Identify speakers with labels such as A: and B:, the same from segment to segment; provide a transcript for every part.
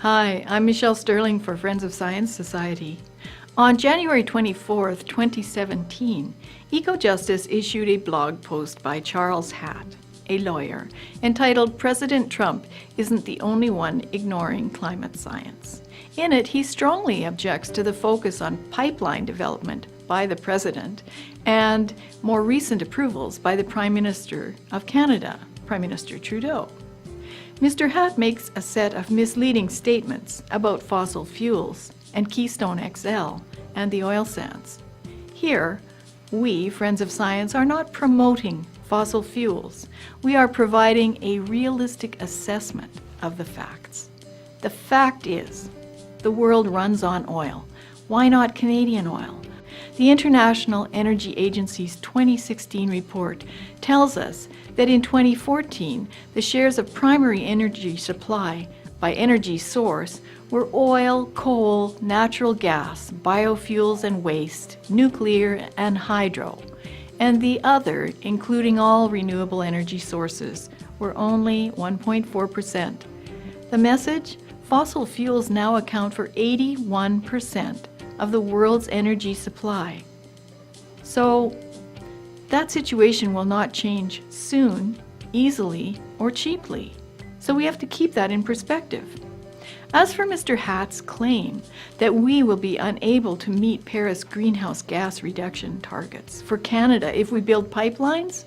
A: Hi, I'm Michelle Sterling for Friends of Science Society. On January 24th, 2017, Ecojustice issued a blog post by Charles Hatt, a lawyer, entitled "President Trump Isn't the Only One Ignoring Climate Science." In it, he strongly objects to the focus on pipeline development by the President and more recent approvals by the Prime Minister of Canada, Prime Minister Trudeau. Mr. Hatt makes a set of misleading statements about fossil fuels and Keystone XL and the oil sands. Here, we, Friends of Science, are not promoting fossil fuels. We are providing a realistic assessment of the facts. The fact is, the world runs on oil. Why not Canadian oil? The International Energy Agency's 2016 report tells us that in 2014, the shares of primary energy supply by energy source were oil, coal, natural gas, biofuels and waste, nuclear and hydro, and the other, including all renewable energy sources, were only 1.4%. The message? Fossil fuels now account for 81% of the world's energy supply. So that situation will not change soon, easily, or cheaply. So we have to keep that in perspective. As for Mr. Hatt's claim that we will be unable to meet Paris greenhouse gas reduction targets for Canada if we build pipelines,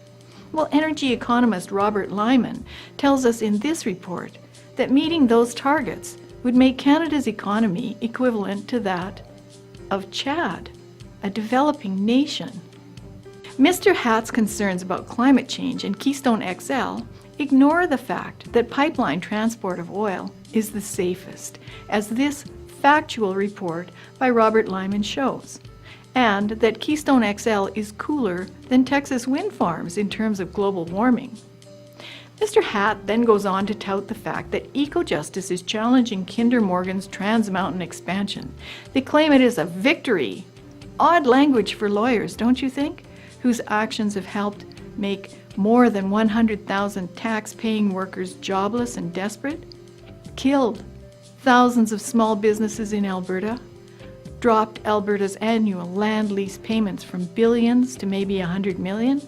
A: well, energy economist Robert Lyman tells us in this report that meeting those targets would make Canada's economy equivalent to that of Chad, a developing nation. Mr. Hatt's concerns about climate change and Keystone XL ignore the fact that pipeline transport of oil is the safest, as this factual report by Robert Lyman shows, and that Keystone XL is cooler than Texas wind farms in terms of global warming. Mr. Hatt then goes on to tout the fact that Ecojustice is challenging Kinder Morgan's Trans Mountain expansion. They claim it is a victory. Odd language for lawyers, don't you think? Whose actions have helped make more than 100,000 tax-paying workers jobless and desperate, killed thousands of small businesses in Alberta, dropped Alberta's annual land lease payments from billions to maybe 100 million.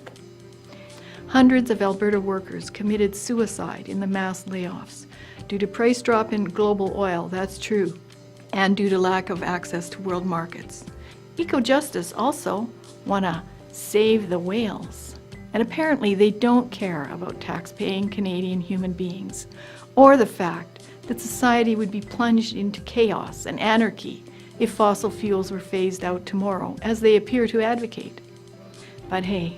A: Hundreds of Alberta workers committed suicide in the mass layoffs due to price drop in global oil, that's true, and due to lack of access to world markets. Ecojustice also want to save the whales, and apparently they don't care about tax-paying Canadian human beings or the fact that society would be plunged into chaos and anarchy if fossil fuels were phased out tomorrow, as they appear to advocate. But hey,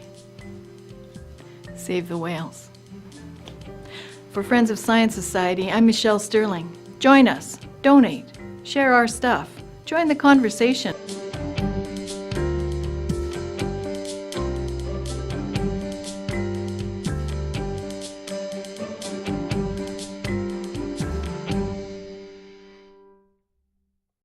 A: save the whales. For Friends of Science Society, I'm Michelle Sterling. Join us, donate, share our stuff, join the conversation.